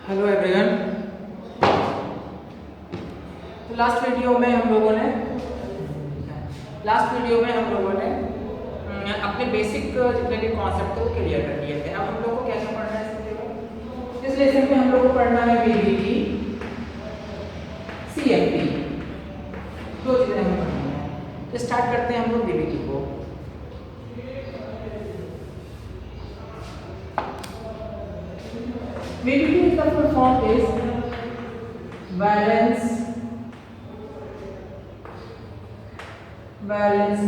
Hello everyone. तो last video में हम लोगों ने अपने बेसिक जितने भी कॉन्सेप्ट थे वो क्लियर कर लिए थे। अब हम लोग को क्या क्या पढ़ना है इस वीडियो में? इस लेसन में हम लोग को पढ़ना है बीबीटी, सीएफटी, दो चीजें हमें पढ़नी है। तो स्टार्ट करते हैं हम लोग बीबीटी को। बीबीटी इसका full form is valence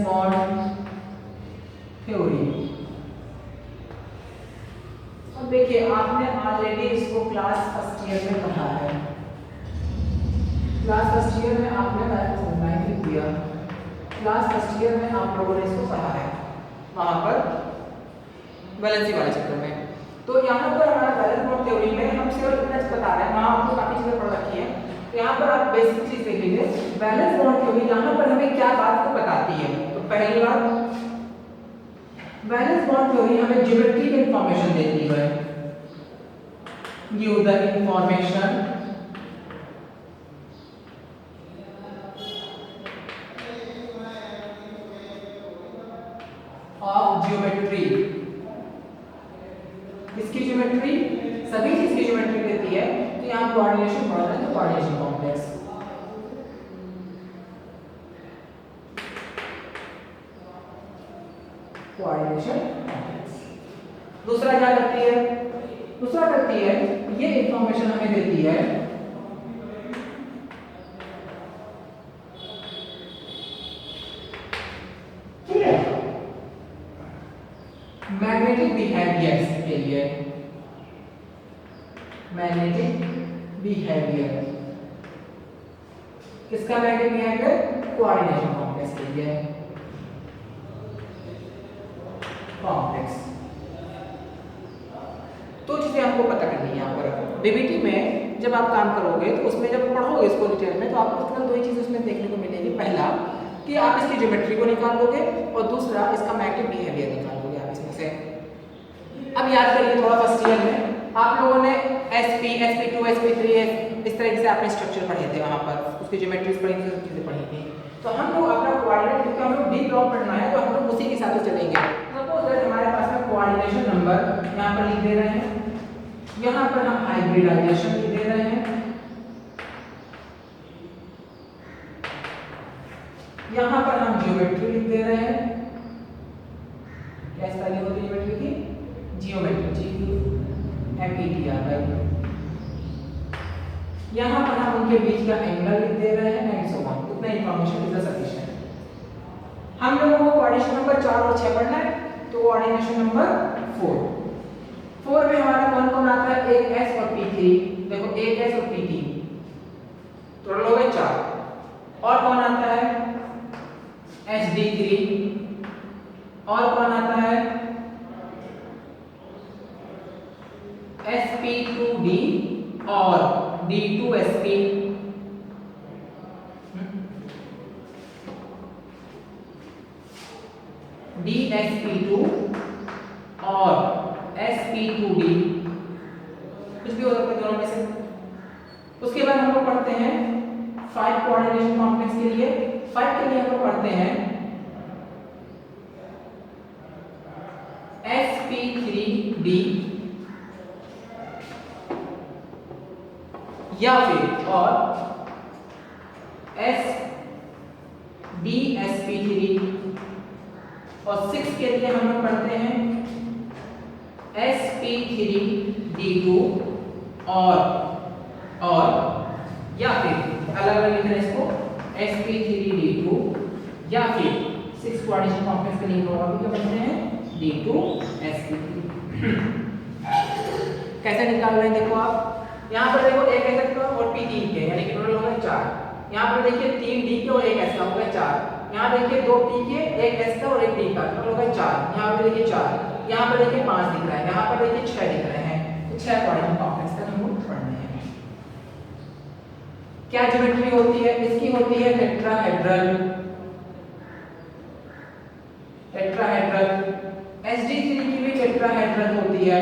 bond theory. अब देखिए, आपने ऑलरेडी इसको क्लास फर्स्ट ईयर में पढ़ा है। क्लास फर्स्ट ईयर में आपने लिख दिया, क्लास फर्स्ट ईयर में आप लोगों ने इसको पढ़ा है वहां पर वैलेंसी वाले चैप्टर में। तो यहाँ पर हमारा बैलेंस बॉन्ड थ्योरी में हम सिर्फ इतना बता रहे हैं, वहां आपको काफी चीजें पढ़ रखी है। तो यहाँ पर आप बेसिक चीज देख लीजिए, बैलेंस बॉन्ड थ्योरी यहाँ पर हमें क्या बात को बताती है। तो पहली बात, बैलेंस बॉन्ड थ्योरी हमें ज्योमेट्रिक इंफॉर्मेशन देती है। Give the information of geometry. इसकी ज्योमेट्री, सभी चीज की ज्योमेट्री देती है। तो यहाँ कोऑर्डिनेशन पढ़ रहे हैं, तो कोऑर्डिनेशन कॉम्प्लेक्स। कोऑर्डिनेशन कॉम्प्लेक्स दूसरा क्या करती है? दूसरा करती है, ये इंफॉर्मेशन हमें देती है मैग्नेटिक बिहेवियर्स के लिए। मैग्नेटिक बिहेवियर किसका? मैग्नेटिक बिहेवियर कोऑर्डिनेशन कॉम्प्लेक्स के लिए। कॉम्प्लेक्स तो चीजें आपको पता करनी है। यहाँ पर बीबीटी में जब आप काम करोगे तो उसमें जब पढ़ोगे इसको डिटेल में, तो आपको केवल दो ही चीज उसमें देखने को मिलेगी। पहला कि आप इसकी ज्योमेट्री को निकाल लोगे, और दूसरा इसका मैग्नेटिक बिहेवियर निकाल लोगे आप इसमें से। अब याद करिए, थोड़ा फर्स्ट ईयर में आप लोगों ने sp, sp2, sp3 इस तरीके से आपने स्ट्रक्चर पढ़े थे, वहां पर उसकी ज्योमेट्रीज पढ़ी थी, सब चीजें पढ़ी थी। तो हम लोग अपना कोऑर्डिनेट, क्योंकि हम लोग डी ब्लॉक पढ़ना है, तो हम लोग उसी के साथ चलेंगे। सपोज दैट हमारे पास में कोऑर्डिनेशन नंबर यहाँ पर लिख दे रहे हैं, यहाँ पर हम हाइब्रिडाइजेशन लिख दे रहे हैं, यहाँ पर हम ज्योमेट्री लिख दे रहे हैं। क्या स्पेलिंग होती है ज्योमेट्री की? Geometry, GEOMETRY। यहाँ पर हम उनके बीच का एंगल लिख दे रहे हैं, एंड सो ऑन। उतना इंफॉर्मेशन इज सफिशिएंट। हम लोगों को कोऑर्डिनेशन नंबर 4 और 6 पढ़ना है, तो कोऑर्डिनेशन नंबर 4 में हमारा कौन कौन आता है? एक S और P3। देखो, एक S और P3 टोटल हो गए 4। और कौन आता है? SD3। और कौन आता है? sp2d और d2sp। dsp2 और sp2d, कुछ भी हो सकता है दोनों में से। उसके बाद हम लोग पढ़ते हैं 5 कोऑर्डिनेशन कॉम्प्लेक्स के लिए। 5 के लिए हम लोग पढ़ते हैं sp3d या फिर और sdsp3। और 6 के लिए हम लोग पढ़ते हैं sp3d2 और या फिर अलग अलग लिख रहे हैं इसको, sp3d2 या फिर 6 कोऑर्डिनेशन कॉम्प्लेक्स के लिए क्या बनते हैं? d2sp3। कैसे निकाल रहे हैं देखो आप, यहाँ पर देखो एक S का और P3 के, यानी कि टोटल हो गए 4। यहाँ पर देखिए 3 D के और एक S का हो गए 4। यहाँ देखिए 2 P के, एक S का और एक D का, टोटल हो गए 4। यहाँ पर देखिए 4, यहाँ पर देखिए 5 दिख रहा है, यहाँ पर देखिए 6 दिख रहे हैं। तो 6 कोऑर्डिनेशन कॉम्प्लेक्स तक हम लोग पढ़ने हैं। क्या ज्योमेट्री होती है इसकी? होती है टेट्राहेड्रल। SD3 की भी टेट्राहेड्रल होती है।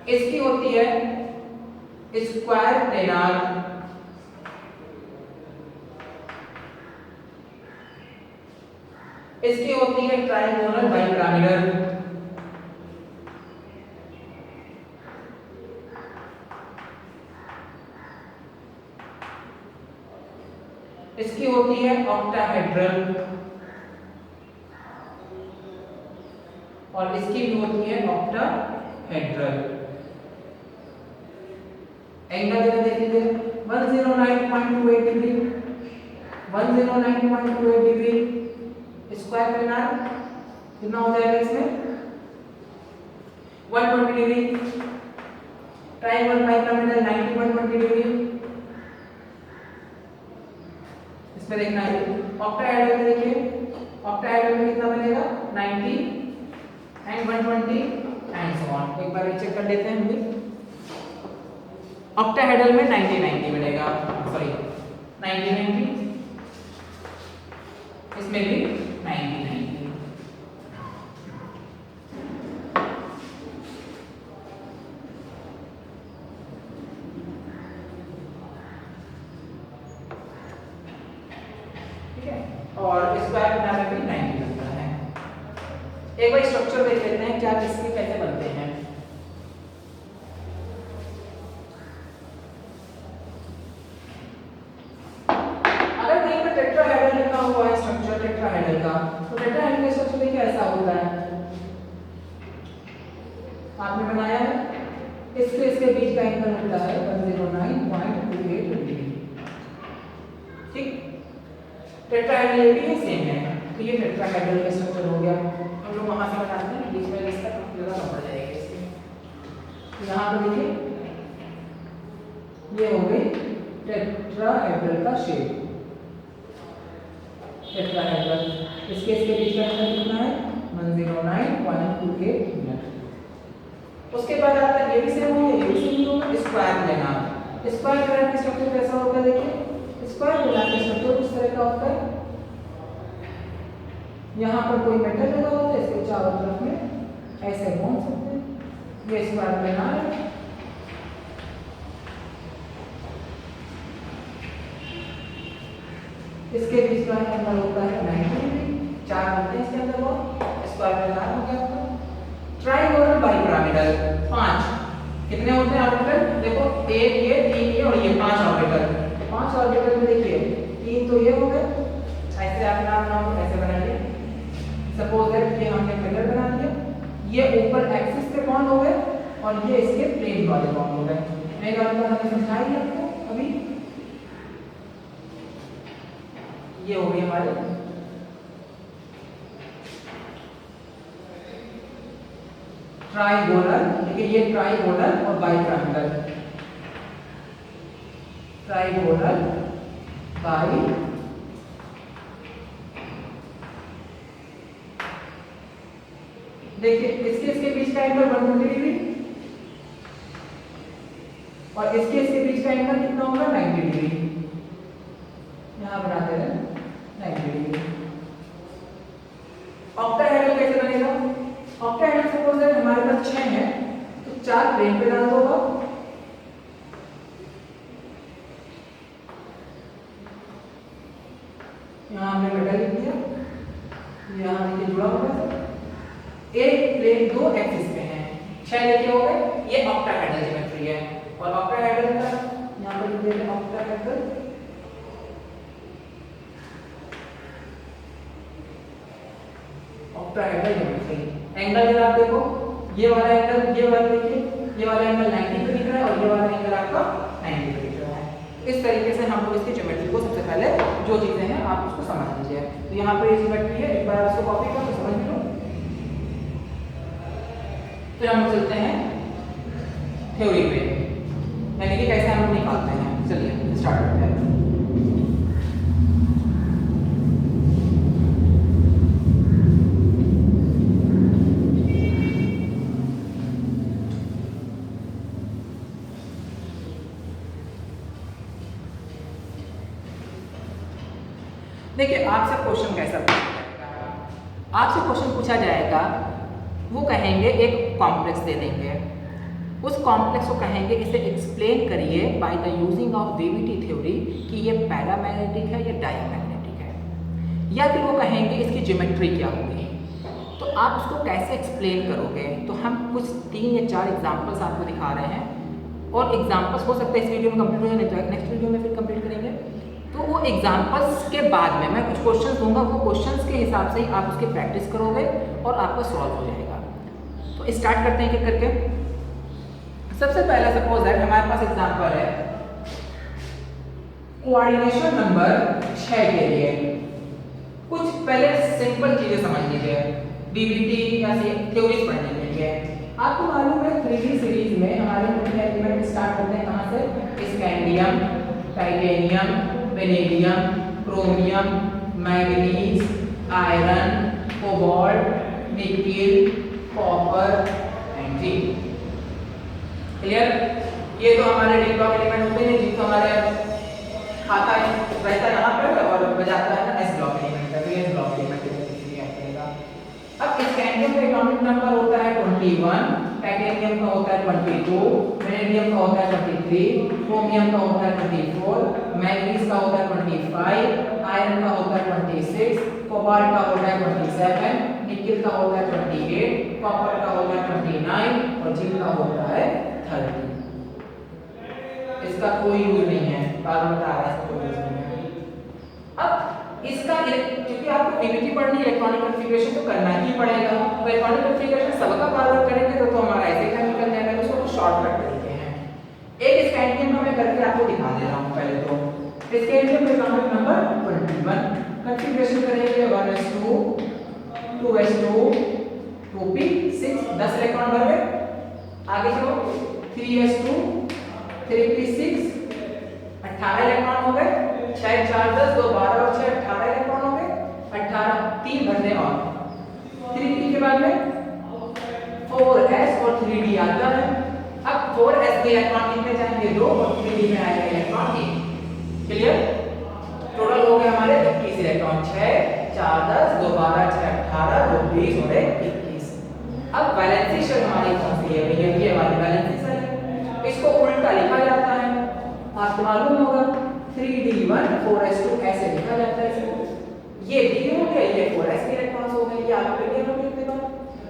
इसकी होती है स्क्वायर प्लेनार, इसकी होती है ट्राइगोनल बाइपिरामिडल, इसकी होती है ऑक्टाहेड्रल, और इसकी भी होती है ऑक्टाहेड्रल। एंगल जरा देख लीजिए 109.28 डिग्री, 109.28 डिग्री स्क्वायर प्लेनार कितना हो जाएगा इसमें 120 डिग्री, ट्राइगोनल बाइपिरामिडल 91 डिग्री। इसमें देखना है ऑक्टाहेड्रल में, देखिए ऑक्टाहेड्रल में कितना बनेगा 90 एंड 120 एंड सो ऑन। एक बार चेक कर लेते हैं हम भी। ऑक्टाहेड्रल में 90 बनेगा, सॉरी 90 इसमें भी 90। ठीक है, और स्क्वायर प्लेनार में भी 90 बनता है। एक बार स्ट्रक्चर देख लेते हैं क्या किसके कैसे बनते हैं। अगर कहीं पर टेट्राहेड्रल लिखा हुआ है स्ट्रक्चर टेट्राहेड्रल का, तो टेट्राहेड्रल का स्ट्रक्चर देखिए ऐसा होता है, आपने बनाया है, इसके बीच का एंगल होता है 109.28 डिग्री। ठीक, टेट्राहेड्रल ये भी सेम है, तो ये टेट्राहेड्रल का स्ट्रक्चर हो गया। हम लोग वहां से बनाते हैं, बीच में इसका जगह कम पड़ जाएगा इसके। यहाँ पर देखिए ये हो गई टेट्राहेड्रल का शेप, टेट्राहेड्रल। इसके बीच का एंगल कितना है 109.28 मिनट। उसके बाद आता है ये भी सेम होगा, ये भी सेम होगा स्क्वायर प्लेनार। स्क्वायर प्लेनार का स्ट्रक्चर कैसा होता है, देखिए स्क्वायर प्लेनार का स्ट्रक्चर इस तरह का होता है। यहाँ पर कोई मेटल लगा होता है, इसके चारों तरफ में ऐसे घूम सकते हैं, ये स्क्वायर प्लेनार है। इसके बीच का एंगल होता है 90 डिग्री, चार होते हैं इसके अंदर, वो स्क्वायर प्लेनार हो गया आपका। ट्राइगोनल बाइपिरामिडल 5 कितने होते हैं ऑर्बिटल, देखो एक ये 3 ये और ये 5 ऑर्बिटल। 5 ऑर्बिटल में देखिए 3 तो ये हो गए, ऐसे आप नाम ऐसे बनाइए। सपोज दैट ये हमने फिगर बना दिया, ये ऊपर एक्सिस पे बॉन्ड हो गए और ये इसके प्लेन वाले बॉन्ड हो गए। मैं एक बार हमें समझाई आपको अभी, ये हो गए हमारे ट्राइगोनल, देखिए ये ट्राइगोनल और बाइपिरामिडल, ट्राइगोनल बाई देखिए इसके बीच का एंगल 120 डिग्री और इसके बीच का एंगल कितना होगा 90 डिग्री। यहां बनाते हैं 90 डिग्री। ऑक्टाहेड्रल कैसे बनेगा, ऑक्टाहेड्रल सपोज दैट हमारे पास 6 है, तो 4 प्लेन पे डाल दो। यहाँ हमने मेटल लिख दिया, यहाँ देखिए जुड़ा हुआ है, एक प्लेन 2 एक्सिस पे है, 6 देखिए हो गए। ये ऑक्टाहेड्रल ज्योमेट्री है, और ऑक्टाहेड्रल का यहाँ पर लिख देते हैं ऑक्टाहेड्रल। ऑक्टाहेड्रल ज्योमेट्री एंगल जरा आप देखो, ये वाला एंगल, ये वाला देखिए, ये वाला एंगल 90 पे दिख रहा है और ये वाला एंगल आपका 90 पे दिख रहा है। इस तरीके से हम लोग इसकी ज्योमेट्री को सबसे पहले जो चीजें हैं आप उसको समझ लीजिए। तो यहाँ पर ये ज्योमेट्री है, एक बार इसको कॉपी करो तो समझ लो। फिर हम चलते हैं थ्योरी पे, यानी कि कैसे हम लोग निकालते हैं। चलिए स्टार्ट करते हैं। देखिए आपसे क्वेश्चन कैसा पूछा जाएगा, आपसे क्वेश्चन पूछा जाएगा, वो कहेंगे एक कॉम्प्लेक्स दे देंगे, उस कॉम्प्लेक्स को कहेंगे इसे एक्सप्लेन करिए by the using of VVT theory कि ये पैरामैग्नेटिक है या डायमैग्नेटिक है, या फिर वो कहेंगे इसकी ज्योमेट्री क्या होगी। तो आप उसको कैसे एक्सप्लेन करोगे, तो हम कुछ 3 या 4 एग्जाम्पल्स आपको दिखा रहे हैं, और एग्जाम्पल्स हो सकते हैं इस वीडियो में कंप्लीट हो जाए, नहीं तो नेक्स्ट वीडियो में फिर कंप्लीट करेंगे। तो वो एग्जाम्पल्स के बाद में मैं कुछ क्वेश्चन दूंगा, वो क्वेश्चंस के हिसाब से ही आप उसकी प्रैक्टिस करोगे और आपका सॉल्व हो जाएगा। तो स्टार्ट करते हैं क्या करके। सबसे पहला सपोज है हमारे पास एग्जाम्पल है कोऑर्डिनेशन नंबर 6 के लिए। कुछ पहले सिंपल चीजें समझ लीजिए बीबीटी या थ्योरीज पढ़ने के लिए। आपको मालूम है 3D सीरीज में हमारे मुख्य एलिमेंट स्टार्ट होते हैं कहाँ से, scandium, titanium, vanadium, chromium, manganese, iron, cobalt, nickel, copper and zinc. Clear. ये तो हमारे डी ब्लॉक एलिमेंट होते हैं जिनको हमारे खाता है रहता है यहाँ पर और बजाता है ना एस ब्लॉक एलिमेंट का, तो ये ब्लॉक एलिमेंट है। अब स्कैंडियम का एटॉमिक नंबर होता है 21, टाइटेनियम का होता है 22, वेनेडियम का होता है 23, क्रोमियम का होता है 24, मैंगनीज का होता है 25, आयरन का होता है 26, कोबाल्ट का होता है 27, निकेल का होता है 28, कॉपर का होता है 29 और जिंक का होता है 30। इसका कोई यूज नहीं है, बार बता रहा है इसका कोई यूज नहीं है। अब इसका क्योंकि आपको पीवीटी पढ़नी है, इलेक्ट्रॉनिक कॉन्फ़िगरेशन तो करना ही पड़ेगा, तो इलेक्ट्रॉनिक कॉन्फ़िगरेशन सबका बार बार करेंगे तो हमारा ऐसे ही निकल जाएगा। तो उसको शॉर्टकट तरीके हैं। एक स्कैंडियम में मैं करके आपको दिखा दे रहा हूं। पहले तो स्कैंडियम एटॉमिक नंबर 21, कॉन्फ़िगरेशन करेंगे 1s2 2s2 2p6 10 इलेक्ट्रॉन भर गए। आगे चलो 3s2 3p6 18 इलेक्ट्रॉन हो गए। 6 4 10 2 12 और 6 18 इलेक्ट्रॉन हो गए। 18 3 भरने और 3p के बाद में 4s और 3d आता है। अब 4s के इलेक्ट्रॉन कितने जाएंगे 2 और 3d में आएगा इलेक्ट्रॉन 1। क्लियर। टोटल हो गए हमारे 21 इलेक्ट्रॉन। 6 4 10 2 12 6 18 2 20 और 21। अब वैलेंसी शेल हमारी कौन सी है भैया, ये हमारी वैलेंसी शेल है। इसको उल्टा लिखा जाता है, आपको मालूम होगा 3d1 4s2 ऐसे लिखा जाता है इसको। ये d हो गया, ये 4s के इलेक्ट्रॉन्स हो गए, ये आपके लिए हो गए।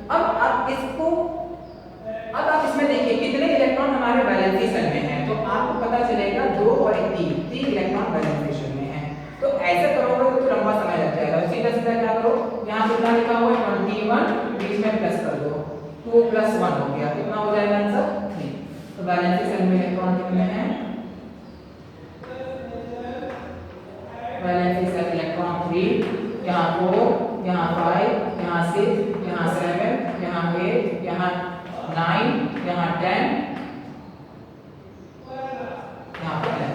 अब आप इसको इसमें देखिए कितने इलेक्ट्रॉन हमारे वैलेंसी शेल में हैं, तो आपको पता चलेगा 2 और 3 इलेक्ट्रॉन वैलेंसी शेल में हैं। तो ऐसे करोगे तो लंबा समय लग जाएगा। सीधा सीधा क्या करो, यहाँ कितना लिखा हुआ है 21, बीच में प्लस कर दो, 2 + 1 हो गया, कितना हो जाएगा आंसर 3। तो वैलेंसी शेल में इलेक्ट्रॉन कितने हैं, वैलेंसी शेल इलेक्ट्रॉन 3, यहाँ 4, यहाँ 5, यहाँ 6, यहाँ 7, यहाँ 8, यहाँ 9, यहाँ 10, यहाँ पर 10।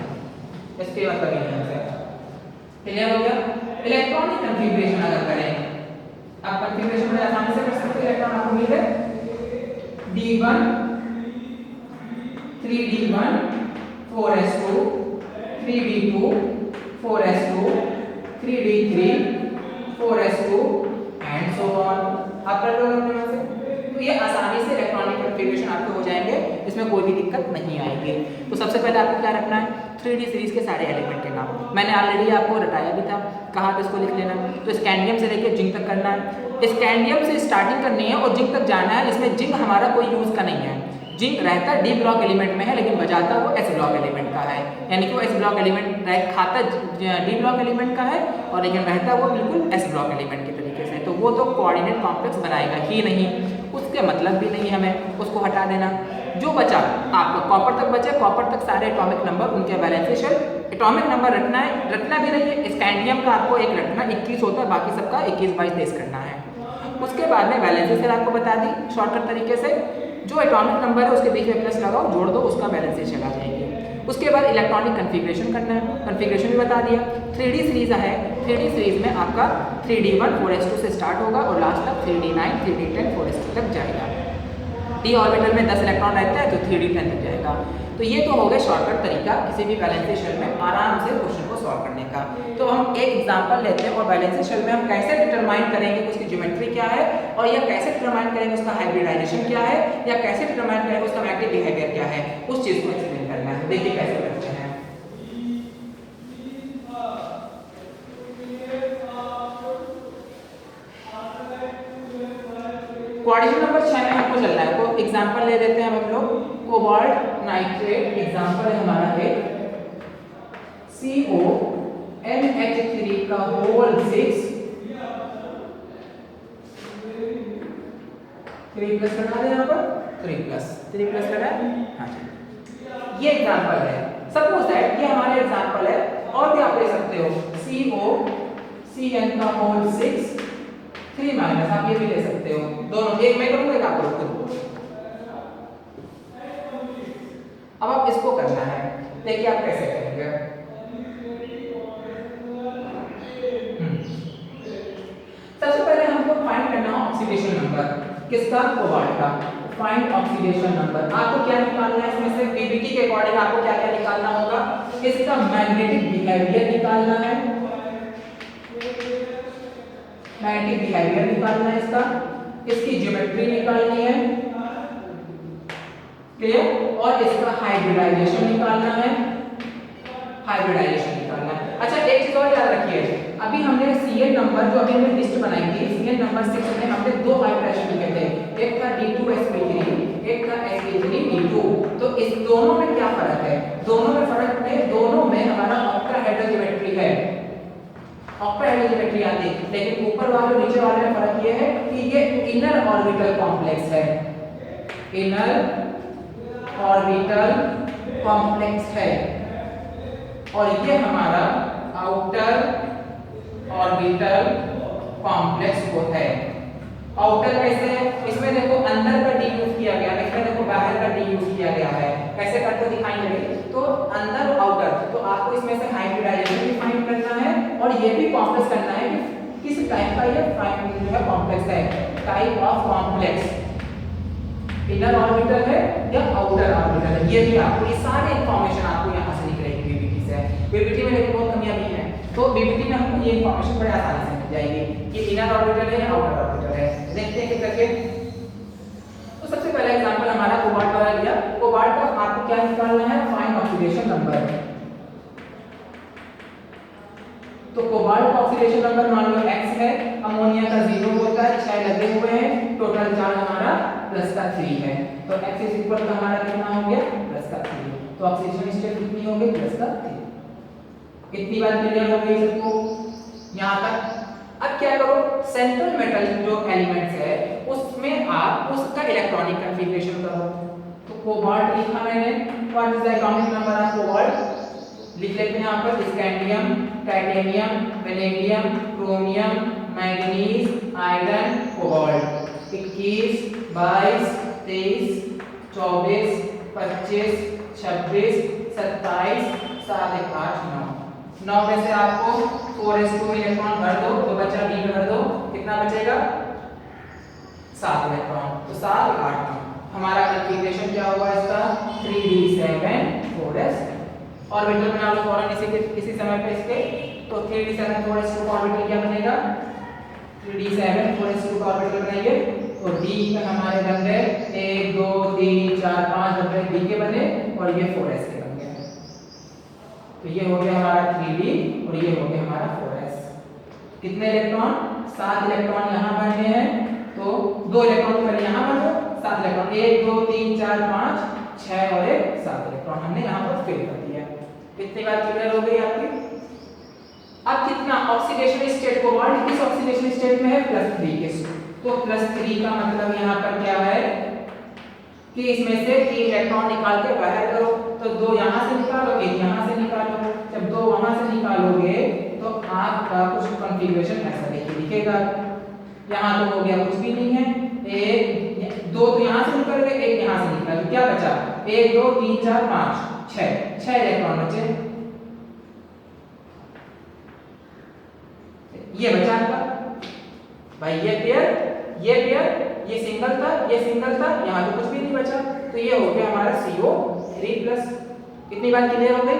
इसके मतलब ये आंसर क्लियर हो गया। इलेक्ट्रॉनिक कॉन्फ़िगरेशन अगर करें, आप कॉन्फ़िगरेशन में आसानी से कर सकते हैं। इलेक्ट्रॉन आपको मिल गए d1 3d1 4s2 3d2 4s2 3d3 4s2 and so on. आप कर लो अपने से, तो ये आसानी से इलेक्ट्रॉनिक कॉन्फ़िगरेशन आपके हो जाएंगे, इसमें कोई भी दिक्कत नहीं आएगी। तो सबसे पहले आपको क्या रखना है, 3D सीरीज के सारे एलिमेंट के नाम मैंने ऑलरेडी आपको बताया भी था, कहाँ पे इसको लिख लेना। तो स्कैंडियम से लेकर जिंक तक करना है। स्कैंडियम से स्टार्टिंग करनी है और जिंक तक जाना है। इसमें जिंक हमारा कोई यूज का नहीं है, जिंक रहता डी ब्लॉक एलिमेंट में है, लेकिन बजाता वो एस ब्लॉक एलिमेंट का है। यानी कि वो एस ब्लॉक एलिमेंट खाता डी ब्लॉक एलिमेंट का है और लेकिन रहता वो बिल्कुल एस ब्लॉक एलिमेंट के तरीके से। तो वो तो कोऑर्डिनेट कॉम्प्लेक्स बनाएगा ही नहीं, उसके मतलब भी नहीं हमें, उसको हटा देना। जो बचा आपका कॉपर तक बचे, कॉपर तक सारे एटॉमिक नंबर उनके वैलेंसी शेल। एटॉमिक नंबर रखना है, रखना भी नहीं है। स्कैंडियम का आपको एक रखना 21 होता है, बाकी सबका 21 22 23 करना है। उसके बाद में वैलेंसी शेल आपको बता दी शॉर्टकट तरीके से। जो एटॉमिक नंबर है उसके बीच में प्लस लगाओ, जोड़ दो, उसका वैलेंसी शेल आ जाएगी। उसके बाद इलेक्ट्रॉनिक कॉन्फ़िगरेशन करना है, कॉन्फ़िगरेशन भी बता दिया। 3D सीरीज है, 3D सीरीज में आपका 3d1 4s2 से स्टार्ट होगा और लास्ट तक 3d9 3d10 4s2 तक जाएगा। d ऑर्बिटल में 10 इलेक्ट्रॉन रहता है तो 3d10 तक जाएगा। तो ये तो हो गया शॉर्टकट तरीका किसी भी वैलेंसी शेल में आराम से क्वेश्चन को सॉल्व करने का। तो हम एक एग्जांपल लेते हैं और बैलेंसिंग शेल में हम कैसे डिटरमाइन करेंगे कि उसकी ज्योमेट्री क्या है, और या कैसे डिटरमाइन करेंगे उसका हाइब्रिडाइजेशन क्या है, या कैसे डिटरमाइन करेंगे उसका मैग्नेटिक बिहेवियर क्या है, उस चीज को एक्सप्लेन करना है। देखिए कैसे करते हैं। क्वाड्रेचर नंबर 6 में हमको चलना है, तो एग्जांपल ले लेते हैं हम लोग। कोबाल्ट नाइट्रेट एग्जांपल है हमारा एक CONH3 का होल 6 3 प्लस लगा दें यहाँ पर, 3 प्लस लगा। हाँ जी, ये एग्जांपल है। सपोज दैट ये हमारे एग्जांपल है, और भी आप ले सकते हो COCN का होल 6 3 माइनस, आप ये भी ले सकते हो। दोनों एक मैं करूंगा, एक आप करोगे। अब आप इसको करना है, देखिए आप कैसे करेंगे। सबसे पहले हमको फाइंड करना है ऑक्सीडेशन नंबर, किसका? कोबाल्ट का। फाइंड ऑक्सीडेशन नंबर, आपको क्या निकालना है इसमें से? पीबीटी के अकॉर्डिंग आपको क्या क्या निकालना होगा? इसका मैग्नेटिक बिहेवियर निकालना है, मैग्नेटिक बिहेवियर निकालना है इसका, इसकी ज्योमेट्री निकालनी है, क्लियर? और इसका हाइब्रिडाइजेशन निकालना है, हाइब्रिडाइजेशन निकालना है। अच्छा एक चीज और याद रखिए, अभी हमने Cn नंबर जो अभी हमने लिस्ट बनाई थी, Cn नंबर 6 में हमने दो हाइब्रिडाइजेशन लिखे थे, एक था D2sp3, एक था sp3d2। तो इस दोनों में क्या फर्क है? दोनों में फर्क है, दोनों में हमारा ऑक्टाहेड्रल ज्योमेट्री है, ऑक्टाहेड्रल ज्योमेट्री आती है, लेकिन ऊपर वाले और नीचे वाले में फर्क ये है कि ये इनर ऑर्बिटल कॉम्प्लेक्स है, इनर ऑर्बिटल कॉम्प्लेक्स है, और ये हमारा आउटर ऑर्बिटल कॉम्प्लेक्स को है। आउटर कैसे है? इसमें देखो अंदर का डी यूज किया गया है, इसमें देखो बाहर का डी यूज किया गया है। कैसे करके दिखाएंगे? तो अंदर और आउटर, तो आपको इसमें से हाइब्रिडाइजेशन भी फाइंड करना है, और ये भी कॉम्प्लेक्स करना है कि किस टाइप का ये फाइंड जो है कॉम्प्लेक्स है, type of complex, inner orbital है या आउटर ऑर्बिटल है। ये भी आपको, ये सारे इंफॉर्मेशन आपको यहाँ से निकलेगी बीबीटी से। बीबीटी में लेकिन बहुत कमियां भी हैं, तो बीबीटी में हमको ये इंफॉर्मेशन बड़े आसानी से मिल जाएगी कि इनर ऑर्बिटल है या आउटर ऑर्बिटल है। देखते हैं कि करके। तो सबसे पहला एग्जांपल हमारा कोबाल्ट वाला लिया। कोबाल्ट का आपको क्या निकालना है? Find oxidation number. तो कोबाल्ट का ऑक्सीडेशन नंबर मान लो x है, अमोनिया का 0 होता है, 6 लगे हुए हैं, टोटल चार्ज हमारा प्लस का 3 है, तो x इज इक्वल टू हमारा कितना हो गया? प्लस का 3। तो ऑक्सीडेशन स्टेट कितनी हो गई? प्लस का 3। कितनी बार क्लियर हो गई सबको यहां तक? अब क्या करो, सेंट्रल मेटल जो एलिमेंट्स है उसमें आप उसका इलेक्ट्रॉनिक कॉन्फ़िगरेशन करो। तो कोबाल्ट लिखा मैंने, what is the atomic number of cobalt? लिख लेते हैं यहाँ पर, scandium, titanium, vanadium, chromium, manganese, iron, cobalt. 21, 22, 23, 24, 25, 26, 27, 7, 1, 8, 9। 9 में से आपको 4s2 इलेक्ट्रॉन भर दो, तो बचा d भर दो, कितना बचेगा? 7 इलेक्ट्रॉन। तो 7, 8, 9 हमारा कॉन्फ़िगरेशन क्या होगा इसका? 3d7 4s। ऑर्बिटल बना लो फौरन इसी समय पे इसके। तो 3d7 4s2 का ऑर्बिटल क्या बनेगा? 3d7 4s2 का ऑर्बिटल बनाइए, तो d पे हमारे बन गए 1 2 3 4 5 डबल d के बने, और ये 4s के बन गए। तो ये हो गया हमारा 3d और ये हो गया हमारा 4s। कितने इलेक्ट्रॉन? 7 इलेक्ट्रॉन यहाँ बनने हैं, तो 2 इलेक्ट्रॉन पहले यहाँ बन गए, 7 इलेक्ट्रॉन 1 2 3 4 5 6 और 1 7 इलेक्ट्रॉन हमने यहाँ पर फिल कर दिया। कितनी बार क्लियर हो गई आपकी? अब कितना ऑक्सीडेशन स्टेट कोबाल्ट किस ऑक्सीडेशन स्टेट में है? +3 के। तो +3 का मतलब यहाँ पर क्या है कि इसमें से 3 इलेक्ट्रॉन निकाल के बाहर करो, तो 2 यहाँ से निकालो, 1 यहाँ से निकालो। जब 2 वहां से निकालोगे तो आपका कुछ कॉन्फ़िगरेशन ऐसा देखिए दिखेगा। यहाँ तो हो गया कुछ भी नहीं है, 1 2 तो यहाँ से निकल गए, 1 यहाँ से निकला, तो क्या बचा? 1 2 3 4 5 6 इलेक्ट्रॉन बचे। ये बचा आपका भाई, ये पेयर, ये पेयर, ये सिंगल था, ये सिंगल था, यहाँ तो कुछ भी नहीं बचा। तो ये हो गया हमारा CO3+। कितनी बार क्लियर हो गई?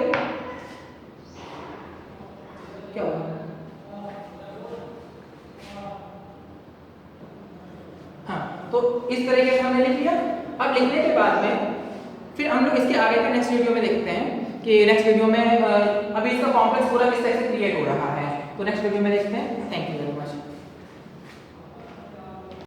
तो इस तरीके से हमने लिख लिया। अब लिखने के बाद में फिर हम लोग इसके आगे के नेक्स्ट वीडियो में देखते हैं कि नेक्स्ट वीडियो में अभी इसका कॉम्प्लेक्स पूरा किस तरह से क्रिएट हो रहा है, तो नेक्स्ट वीडियो में देखते हैं। Thank you very much.